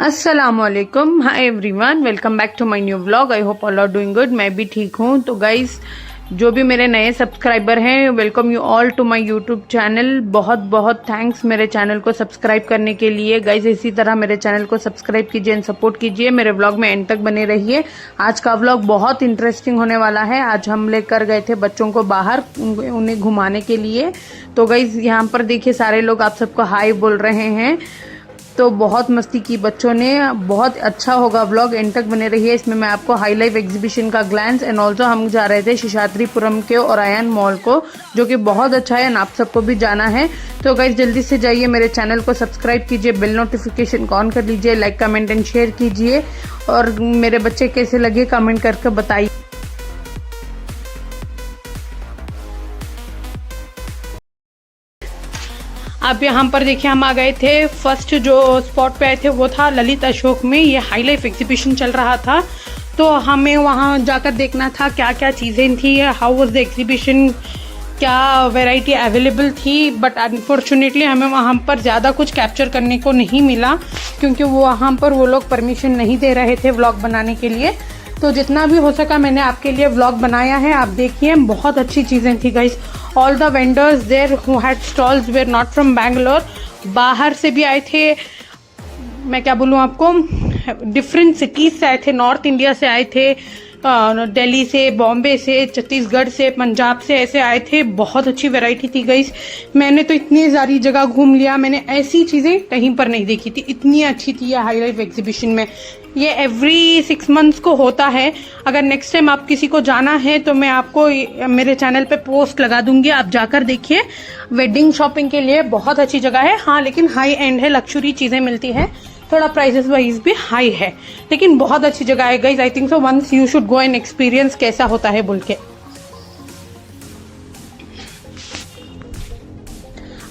अस्सलामुअलैकुम, hi everyone, welcome back to my new vlog. I hope all are doing good. मैं भी ठीक हूँ। तो गाइस, जो भी मेरे नए सब्सक्राइबर हैं, welcome you all to my YouTube channel. बहुत बहुत थैंक्स मेरे चैनल को सब्सक्राइब करने के लिए। गाइस, इसी तरह मेरे चैनल को सब्सक्राइब कीजिए एंड सपोर्ट कीजिए। मेरे व्लॉग में एंड तक बने रहिए। आज का व्लॉग बहुत इंटरेस्टिंग होने वाला है। आज हम लेकर गए थे बच्चों को बाहर उन्हें घुमाने के लिए। तो गाइस, यहाँ पर देखिए सारे लोग आप सबको हाय बोल रहे हैं। तो बहुत मस्ती की बच्चों ने। बहुत अच्छा होगा व्लॉग, एंड तक बने रहिए। इसमें मैं आपको हाई लाइफ एग्जीबिशन का ग्लैंस एंड ऑल्सो हम जा रहे थे शेषाद्रीपुरम के ओरायन मॉल को, जो कि बहुत अच्छा है एंड आप सबको भी जाना है। तो गाइस, जल्दी से जाइए, मेरे चैनल को सब्सक्राइब कीजिए, बेल नोटिफिकेशन को ऑन कर लीजिए, लाइक कमेंट एंड शेयर कीजिए। और मेरे बच्चे कैसे लगे कमेंट करके बताइए। अब यहाँ पर देखिए, हम आ गए थे। फर्स्ट जो स्पॉट पे आए थे वो था ललित अशोक में। ये हाई लाइफ एग्जीबिशन चल रहा था, तो हमें वहाँ जाकर देखना था क्या क्या चीज़ें थी, हाउ वाज द एग्जीबिशन, क्या वैरायटी अवेलेबल थी। बट अनफॉर्चुनेटली हमें वहाँ पर ज़्यादा कुछ कैप्चर करने को नहीं मिला, क्योंकि वहाँ पर वो लोग परमिशन नहीं दे रहे थे व्लॉग बनाने के लिए। तो जितना भी हो सका मैंने आपके लिए व्लॉग बनाया है। आप देखिए, बहुत अच्छी चीज़ें थी guys. All the vendors there who had stalls were not from Bangalore. बाहर से भी आए थे, मैं क्या बोलूँ आपको, डिफरेंट सिटीज़ से आए थे। नॉर्थ इंडिया से आए थे, दिल्ली से, बॉम्बे से, छत्तीसगढ़ से, पंजाब से, ऐसे आए थे। बहुत अच्छी वैरायटी थी गाइस। मैंने तो इतनी सारी जगह घूम लिया, मैंने ऐसी चीज़ें कहीं पर नहीं देखी थी। इतनी अच्छी थी ये हाई लाइफ एग्जीबिशन में। ये एवरी 6 मंथ्स को होता है। अगर नेक्स्ट टाइम आप किसी को जाना है तो मैं आपको मेरे चैनल पे पोस्ट लगा दूंगी, आप जाकर देखिए। वेडिंग शॉपिंग के लिए बहुत अच्छी जगह है। हाँ, लेकिन हाई एंड है, लग्जरी चीज़ें मिलती है। थोड़ा प्राइसेस वाइज भी हाई है, लेकिन बहुत अच्छी जगह है guys. I think so once you should go and experience कैसा होता है बोल के।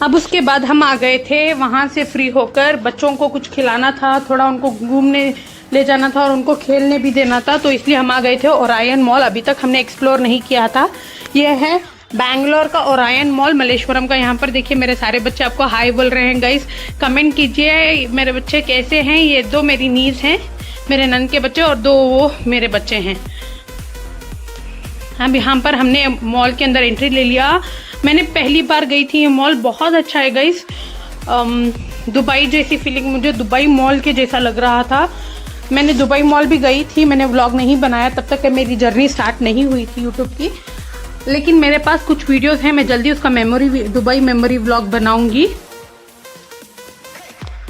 अब उसके बाद हम आ गए थे वहां से फ्री होकर। बच्चों को कुछ खिलाना था, थोड़ा उनको घूमने ले जाना था और उनको खेलने भी देना था, तो इसलिए हम आ गए थे ओरायन मॉल। अभी तक हमने एक्सप्लोर नहीं किया था। यह है बैंगलोर का ओरायन मॉल, मलेश्वरम का। यहाँ पर देखिए मेरे सारे बच्चे आपको हाय बोल रहे हैं गाइस। कमेंट कीजिए मेरे बच्चे कैसे हैं। ये 2 मेरी नीज हैं, मेरे नन के बच्चे, और 2 वो मेरे बच्चे हैं। अब यहाँ पर हमने मॉल के अंदर एंट्री ले लिया। मैंने पहली बार गई थी ये मॉल, बहुत अच्छा है गाइस। दुबई जैसी फीलिंग, मुझे दुबई मॉल के जैसा लग रहा था। मैंने दुबई मॉल भी गई थी, मैंने व्लॉग नहीं बनाया तब तक कि मेरी जर्नी स्टार्ट नहीं हुई थी यूट्यूब की। लेकिन मेरे पास कुछ वीडियोस हैं, मैं जल्दी उसका दुबई मेमोरी व्लॉग बनाऊंगी।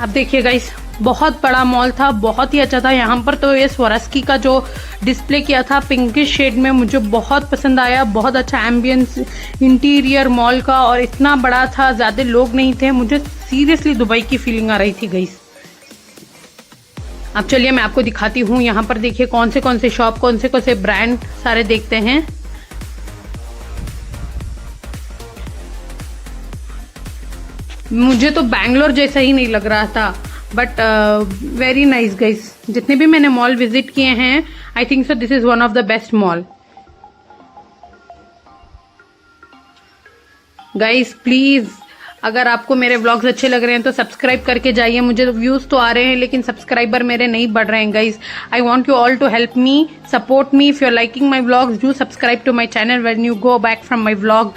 अब देखिए गाइस, बहुत बड़ा मॉल था, बहुत ही अच्छा था। यहाँ पर तो ये स्वरास्की का जो डिस्प्ले किया था पिंकिश शेड में, मुझे बहुत पसंद आया। बहुत अच्छा एम्बियंस इंटीरियर मॉल का, और इतना बड़ा था, ज़्यादा लोग नहीं थे। मुझे सीरियसली दुबई की फीलिंग आ रही थी गाइस। अब चलिए मैं आपको दिखाती हूँ। यहाँ पर देखिए कौन से शॉप, कौन से ब्रांड सारे देखते हैं। मुझे तो बैंगलोर जैसा ही नहीं लग रहा था, बट वेरी नाइस गाइस। जितने भी मैंने मॉल विजिट किए हैं, आई think so this is one of the best mall guys. Please, अगर आपको मेरे व्लॉग्स अच्छे लग रहे हैं तो सब्सक्राइब करके जाइए। मुझे व्यूज तो आ रहे हैं, लेकिन सब्सक्राइबर मेरे नहीं बढ़ रहे हैं guys. I want you all to help me, support me. If you are liking my vlogs, do subscribe to my channel when you go back from my vlog.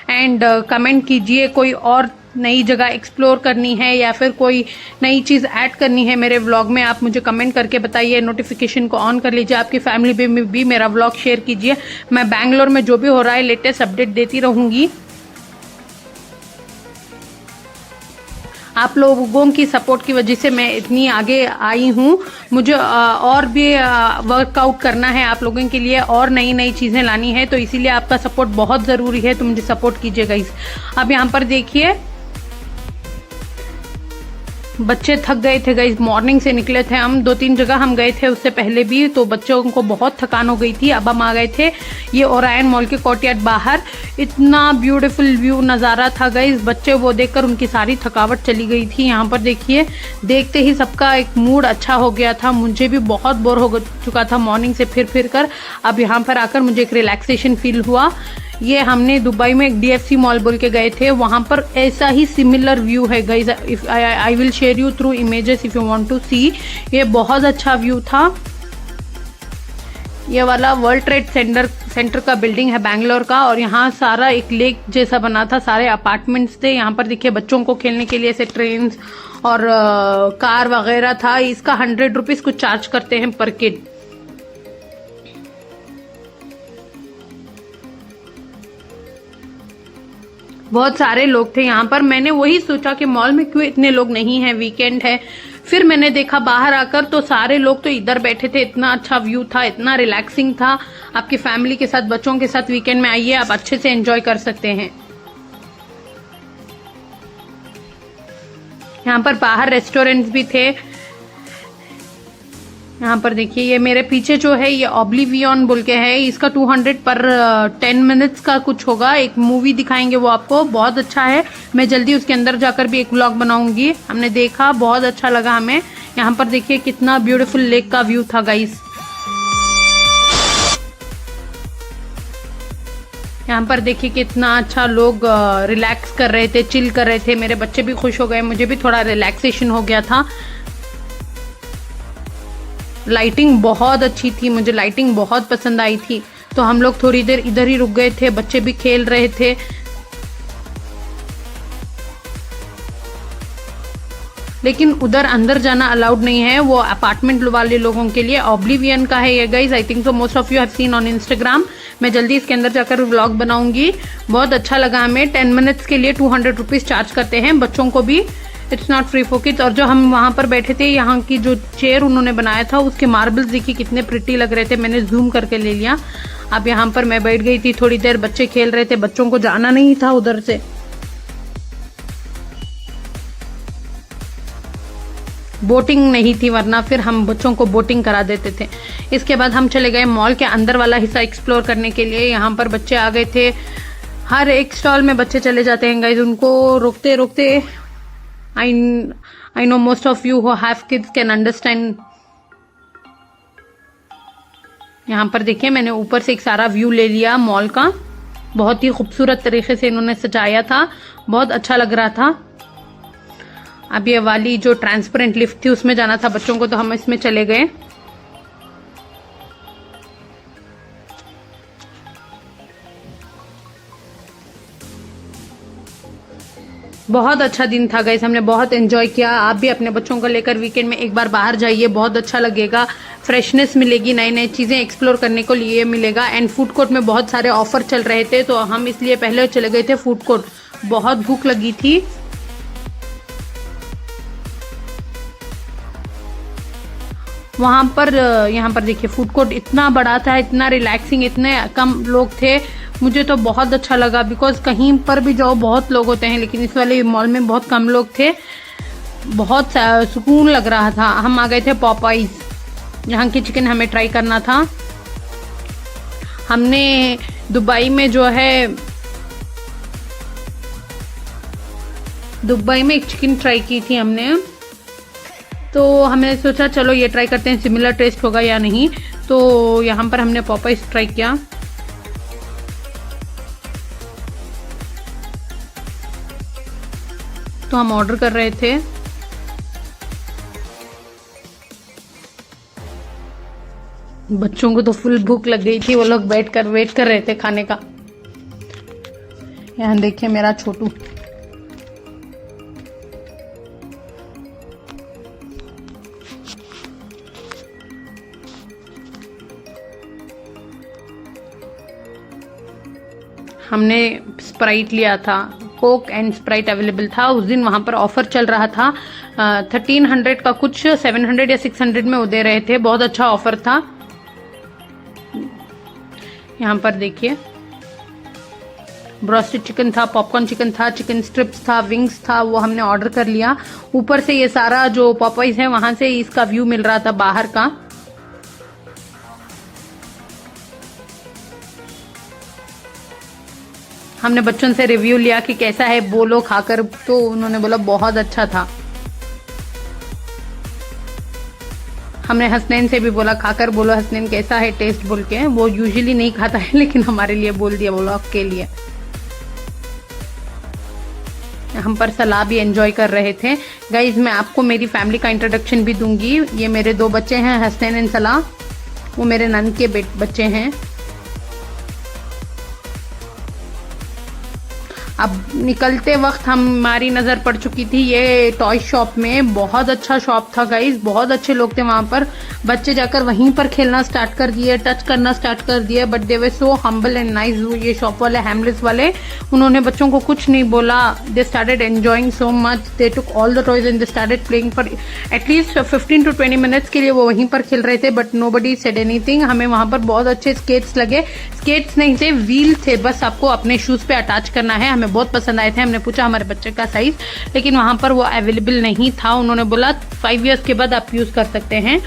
And comment कीजिए, कोई और नई जगह एक्सप्लोर करनी है या फिर कोई नई चीज़ ऐड करनी है मेरे व्लॉग में, आप मुझे कमेंट करके बताइए। नोटिफिकेशन को ऑन कर लीजिए, आपकी फैमिली में भी मेरा व्लॉग शेयर कीजिए। मैं बैंगलोर में जो भी हो रहा है लेटेस्ट अपडेट देती रहूंगी। आप लोगों की सपोर्ट की वजह से मैं इतनी आगे आई हूँ। मुझे और भी वर्कआउट करना है आप लोगों के लिए, और नई नई चीज़ें लानी है, तो इसीलिए आपका सपोर्ट बहुत ज़रूरी है। तो मुझे सपोर्ट कीजिए गाइस। अब यहाँ पर देखिए बच्चे थक गए थे गाइस, मॉर्निंग से निकले थे हम, 2-3 जगह हम गए थे उससे पहले भी, तो बच्चों को बहुत थकान हो गई थी। अब हम आ गए थे ये ओरायन मॉल के कोर्टयार्ड बाहर। इतना ब्यूटीफुल व्यू नज़ारा था गाइस, बच्चे वो देखकर उनकी सारी थकावट चली गई थी। यहाँ पर देखिए देखते ही सबका एक मूड अच्छा हो गया था। मुझे भी बहुत बोर हो चुका था मॉर्निंग से फिर कर। अब यहाँ पर आकर मुझे एक रिलैक्सेशन फील हुआ। ये हमने दुबई में एक DFC मॉल बोल के गए थे, वहाँ पर ऐसा ही सिमिलर व्यू है guys. If I will share you through images if you want to see. ये बहुत अच्छा व्यू था। ये वाला वर्ल्ड ट्रेड सेंटर का बिल्डिंग है बैंगलोर का, और यहाँ सारा एक लेक जैसा बना था, सारे अपार्टमेंट्स थे। यहाँ पर देखिए बच्चों को खेलने के लिए ऐसे ट्रेन और कार वगैरह था। इसका 100 रुपीज कुछ चार्ज करते हैं पर किड। बहुत सारे लोग थे यहाँ पर। मैंने वही सोचा कि मॉल में क्यों इतने लोग नहीं हैं, वीकेंड है। फिर मैंने देखा बाहर आकर तो सारे लोग तो इधर बैठे थे। इतना अच्छा व्यू था, इतना रिलैक्सिंग था। आपकी फैमिली के साथ, बच्चों के साथ वीकेंड में आइए, आप अच्छे से एंजॉय कर सकते हैं। यहाँ पर बाहर रेस्टोरेंट्स भी थे। यहाँ पर देखिए ये मेरे पीछे जो है ये ऑब्लिवियन बोल के है। इसका 200 पर 10 मिनट्स का कुछ होगा। एक मूवी दिखाएंगे वो आपको, बहुत अच्छा है। मैं जल्दी उसके अंदर जाकर भी एक व्लॉग बनाऊंगी। हमने देखा, बहुत अच्छा लगा हमें। यहाँ पर देखिए कितना ब्यूटीफुल लेक का व्यू था गाइस। यहाँ पर देखिए कितना अच्छा लोग रिलैक्स कर रहे थे, चिल कर रहे थे। मेरे बच्चे भी खुश हो गए, मुझे भी थोड़ा रिलैक्सेशन हो गया था। लाइटिंग बहुत अच्छी थी, मुझे लाइटिंग बहुत पसंद आई थी। तो हम लोग थोड़ी देर इधर ही रुक गए थे, बच्चे भी खेल रहे थे। लेकिन उधर अंदर जाना अलाउड नहीं है, वो अपार्टमेंट वाले लोगों के लिए। ऑब्लिवियन का है ये guys. I think so most of you have seen on Instagram. मैं जल्दी इसके अंदर जाकर व्लॉग बनाऊंगी। बहुत अच्छा लगा हमें। 10 मिनट्स के लिए 200 रुपीज चार्ज करते हैं, बच्चों को भी। It's not free for kids. और जो हम वहाँ पर बैठे थे, यहाँ की जो चेयर उन्होंने बनाया था उसके मार्बल्स देखिए कितने प्रिटी लग रहे थे। मैंने जूम करके ले लिया। अब यहाँ पर मैं बैठ गई थी थोड़ी देर, बच्चे खेल रहे थे, बच्चों को जाना नहीं था उधर से। बोटिंग नहीं थी, वरना फिर हम बच्चों को बोटिंग करा देते थे। इसके बाद हम चले गए मॉल के अंदर वाला हिस्सा एक्सप्लोर करने के लिए। यहाँ पर बच्चे आ गए थे। हर एक स्टॉल में बच्चे चले जाते हैं गाइस, उनको रोकते रोकते। I know most of you who have kids can understand। यहाँ पर देखिए मैंने ऊपर से एक सारा व्यू ले लिया मॉल का। बहुत ही खूबसूरत तरीके से इन्होंने सजाया था, बहुत अच्छा लग रहा था। अब ये वाली जो ट्रांसपेरेंट लिफ्ट थी उसमें जाना था बच्चों को, तो हम इसमें चले गए। बहुत अच्छा दिन था गाइस, हमने बहुत एंजॉय किया। आप भी अपने बच्चों को लेकर वीकेंड में एक बार बाहर जाइए, बहुत अच्छा लगेगा। फ्रेशनेस मिलेगी, नई नई चीज़ें एक्सप्लोर करने को लिए मिलेगा। एंड फूड कोर्ट में बहुत सारे ऑफर चल रहे थे, तो हम इसलिए पहले चले गए थे फूड कोर्ट। बहुत भूख लगी थी। वहाँ पर यहाँ पर देखिए फूड कोर्ट इतना बड़ा था, इतना रिलैक्सिंग, इतने कम लोग थे। मुझे तो बहुत अच्छा लगा, बिकॉज कहीं पर भी जाओ बहुत लोग होते हैं, लेकिन इस वाले मॉल में बहुत कम लोग थे। बहुत सुकून लग रहा था। हम आ गए थे पॉपाइज, यहाँ की चिकन हमें ट्राई करना था। हमने दुबई में जो है दुबई में एक चिकन ट्राई की थी हमने, तो हमने सोचा चलो ये ट्राई करते हैं, सिमिलर टेस्ट होगा या नहीं। तो यहाँ पर हमने पॉपाइज ट्राई किया। तो हम ऑर्डर कर रहे थे। बच्चों को तो फुल भूख लग गई थी, वो लोग बैठकर वेट कर रहे थे खाने का। यहाँ देखिए मेरा छोटू। हमने स्प्राइट लिया था, कोक एंड स्प्राइट अवेलेबल था। उस दिन वहां पर ऑफर चल रहा था 1300 का कुछ 700 या 600 में वो दे रहे थे, बहुत अच्छा ऑफर था। यहाँ पर देखिए ब्रोस्टेड चिकन था, पॉपकॉर्न चिकन था, चिकन स्ट्रिप्स था, विंग्स था, वो हमने ऑर्डर कर लिया। ऊपर से ये सारा जो पॉपॉइज है वहां से इसका व्यू मिल रहा था बाहर का। हमने बच्चों से रिव्यू लिया कि कैसा है बोलो खाकर, तो उन्होंने बोला बहुत अच्छा था। हमने हसनैन से भी बोला खाकर बोलो हसनैन कैसा है टेस्ट बोल के, वो यूजुअली नहीं खाता है लेकिन हमारे लिए बोल दिया व्लॉग के लिए। हम पर सलाह भी एंजॉय कर रहे थे। गाइज मैं आपको मेरी फैमिली का इंट्रोडक्शन भी दूंगी। ये मेरे 2 बच्चे हैं हसनैन एंड सलाह, वो मेरे नंद के बच्चे हैं। अब निकलते वक्त हमारी नज़र पड़ चुकी थी ये टॉय शॉप में। बहुत अच्छा शॉप था गाइज, बहुत अच्छे लोग थे वहां पर। बच्चे जाकर वहीं पर खेलना स्टार्ट कर दिए, टच करना स्टार्ट कर दिए, but they were so humble and nice. ये शॉप वाले हैमलेस वाले, उन्होंने बच्चों को कुछ नहीं बोला। They started enjoying so much, they took all the toys and they started playing for at least 15 to 20 minutes के लिए वो वहीं पर खेल रहे थे, बट नोबडी सेड एनीथिंग। हमें वहां पर बहुत अच्छे स्केट्स लगे, स्केट्स नहीं थे व्हील थे, बस आपको अपने शूज पे अटैच करना है। हमें बहुत पसंद आए थे। हमने पूछा हमारे बच्चे का साइज, लेकिन वहां पर वो अवेलेबल नहीं था। उन्होंने बोला 5 इयर्स के बाद आप यूज कर सकते हैं।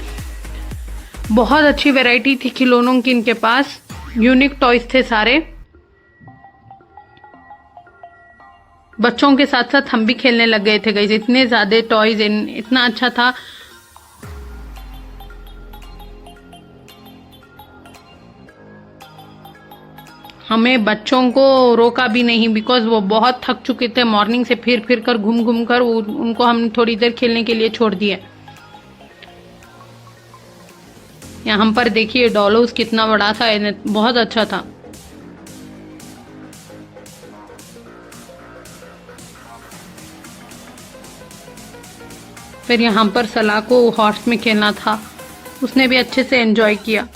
बहुत अच्छी वैरायटी थी खिलौनों की इनके पास, यूनिक टॉयज थे सारे। बच्चों के साथ साथ हम भी खेलने लग गए थे गाइस, इतने ज्यादा टॉयज, इतना अच्छा था। हमें बच्चों को रोका भी नहीं, बिकॉज वो बहुत थक चुके थे मॉर्निंग से फिर फिर कर घूम घूम कर। उनको हमने थोड़ी देर खेलने के लिए छोड़ दिया। यहाँ पर देखिए डॉल कितना बड़ा था, बहुत अच्छा था। फिर यहाँ पर सलाह को हॉर्स में खेलना था, उसने भी अच्छे से एंजॉय किया।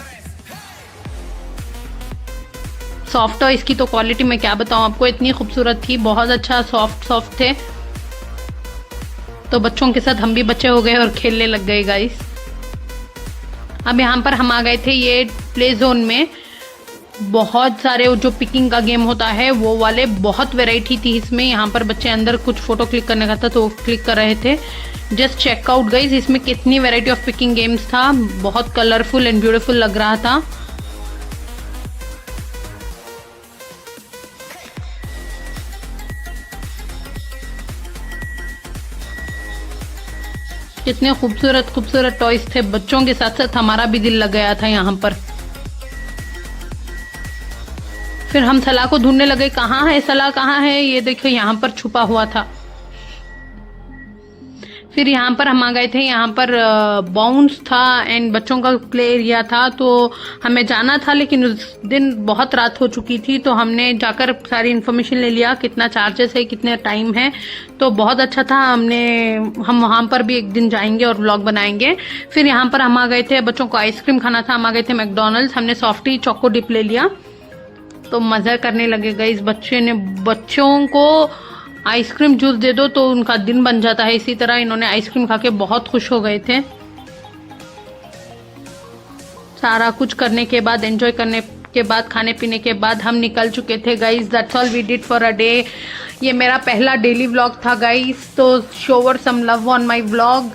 सॉफ्ट टॉयज की तो क्वालिटी मैं क्या बताऊं आपको, इतनी खूबसूरत थी, बहुत अच्छा सॉफ्ट थे। तो बच्चों के साथ हम भी बच्चे हो गए और खेलने लग गए गाइस। अब यहाँ पर हम आ गए थे ये प्ले जोन में। बहुत सारे जो पिकिंग का गेम होता है वो वाले, बहुत वैरायटी थी इसमें। यहाँ पर बच्चे अंदर कुछ फोटो क्लिक करने का था तो क्लिक कर रहे थे। जस्ट चेकआउट गाइस, इसमें कितनी वैरायटी ऑफ पिकिंग गेम्स था, बहुत कलरफुल एंड ब्यूटीफुल लग रहा था। कितने खूबसूरत खूबसूरत टॉयज थे, बच्चों के साथ साथ हमारा भी दिल लग गया था यहाँ पर। फिर हम सलाह को ढूंढने लगे, कहाँ है सलाह, कहाँ है, ये देखो यहाँ पर छुपा हुआ था। फिर यहाँ पर हम आ गए थे, यहाँ पर बाउंस था एंड बच्चों का प्ले एरिया था। तो हमें जाना था, लेकिन उस दिन बहुत रात हो चुकी थी, तो हमने जाकर सारी इन्फॉर्मेशन ले लिया, कितना चार्जेस है, कितने टाइम है। तो बहुत अच्छा था। हम वहाँ पर भी एक दिन जाएंगे और व्लॉग बनाएंगे। फिर यहाँ पर हम आ गए थे, बच्चों को आइसक्रीम खाना था, हम आ गए थे मैकडॉनल्ड्स। हमने सॉफ्टी चोको डिप ले लिया, तो मजा करने लगे गाइस। बच्चों को आइसक्रीम जूस दे दो तो उनका दिन बन जाता है। इसी तरह इन्होंने आइसक्रीम खा के बहुत खुश हो गए थे। सारा कुछ करने के बाद, एंजॉय करने के बाद, खाने पीने के बाद हम निकल चुके थे guys. That's all we did for a day. ये मेरा पहला डेली व्लॉग था गाइस, तो shower some love on my vlog.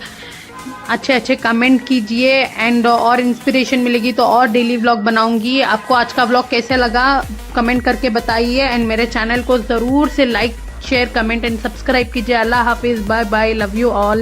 अच्छे अच्छे कमेंट कीजिए एंड और इंस्पिरेशन मिलेगी तो और डेली व्लॉग बनाऊंगी। आपको आज का व्लॉग कैसे लगा कमेंट करके बताइए एंड मेरे चैनल को ज़रूर से like, share, comment and subscribe कीजिए। अल्लाह हाफिज़, bye bye, love you all.